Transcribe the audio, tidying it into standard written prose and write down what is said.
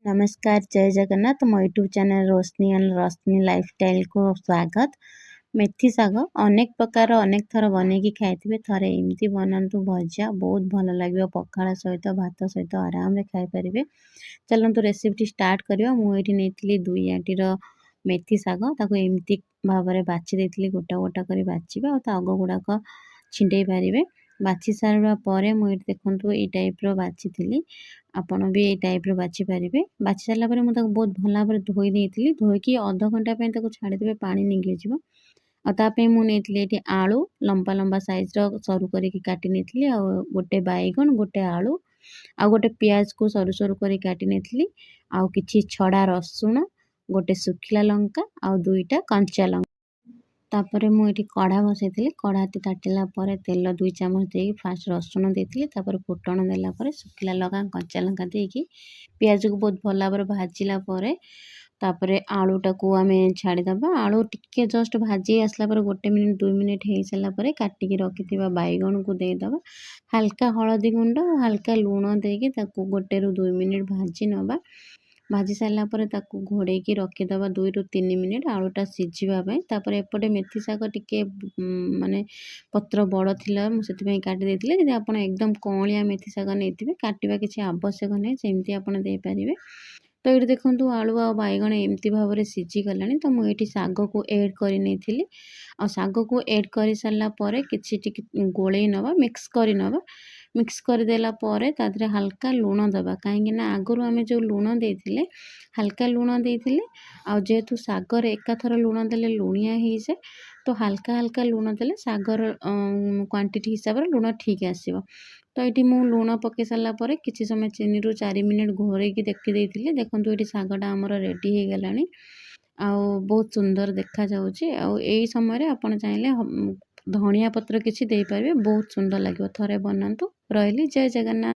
नमस्कार जय जगन्नाथ मो YouTube channel Roshni and Roshni lifestyle को स्वागत। मेथी शाग अनेक प्रकार अनेक थर बनैकी खाइथिबे थरे एमती बनातु भजा बहुत भल लगे पखाल सहित भात सहित आराम रे खाई परिबे। चलतु रेसिपी स्टार्ट करबा। मु एठी नेथिली 2 आंटीर मेथी शाग ताको एमती भाबरे बाछि देथिली गोटा गोटा करी बाछिबा आ अग गुडाक छिंडे पारिबे। बाछि सारबा परे मु एठी देखंतु ए टाइप रो बाछिथिली आपण भी ए टाइप रो बाछि पारिबे। बाछि सारला परे मु ताको बहुत भल भाबरे धोई देथिली धोईकी आधा घंटा पे ताको छाडी देबे पानी निंगे जिवो। आ तापे मु नेथिली एठी आलू लंबा लंबा साइज रो सरू करिकी काटी नेथिली आ गोटे बाइगन गोटे आलू आ गोटे प्याज को सरू सरू करी काटी नेथिली आ किछि छडा रसुण गोटे सुखिला लंका आ दुईटा कंचा लंका। तापरे मु एठी कढ़ा बसैथिली कढ़ाटी ताटिला परे तेल 2 चामच देई फास्ट रसुण देथिली तापरे फुटण देला परे सुखिला लंका कंचा लंका देकी प्याज को बहुत भल भाबरे भाजिला परे तापरे आलू टाकू आमे छाड़ी दबा। आलू टिके जस्ट भाजी आसला परे 1 मिनिट 2 मिनिट हे सला परे काटिकी रखिथिबा बैगन को दे दबा। हल्का हळदी गुंड हल्का लूण देकी ताकू 1 रु 2 मिनिट भाजी नबा। भाजी सारला परे ताकू घोड़े की रखी दबा 2 रु 3 मिनिट आलूटा सिझिबा पय। तापरे एपटे मेथी शाग टिके माने पत्र बड़ थिला मु सेति पय काटि देथिले। यदि आपण एकदम कोळिया मेथी शाग नेथिबे काटिबा किछि आवश्यक नै सेमति आपण दे परिबे। तो ये देखो आलू आ बैगण एमती भाव में सीझी गलानी तो मुझे शाग को ऐड कर नहीं आ शाग को ऐड कर सारा पर कि गोले नवा मिक्स कर नवा। मिक्स कर देला परे तादरे हल्का लूण दबा कहीं आगु आम जो लूण देथिले हल्का लूण देथिले आ जेहेतु सागर एकाथर लूण देले लुणिया हो जाए तो हल्का हल्का लूण देले सागर क्वांटिटी हिसाब से लूण ठीक आसीबो। तो ये मु लूण पके सारा पर किसी समय 3 रु 4 मिनिट घोरैकी देखी देथिले। देखंतु ये शागटा आमर रेडी हो गलानी आ बहुत सुंदर देखा जाउची। आ एई समय रे आपण चाहिले धनिया पत्र किछि देई परिबे बहुत सुंदर लागिवो। थरे बनांतु। रहली जय जगन्नाथ।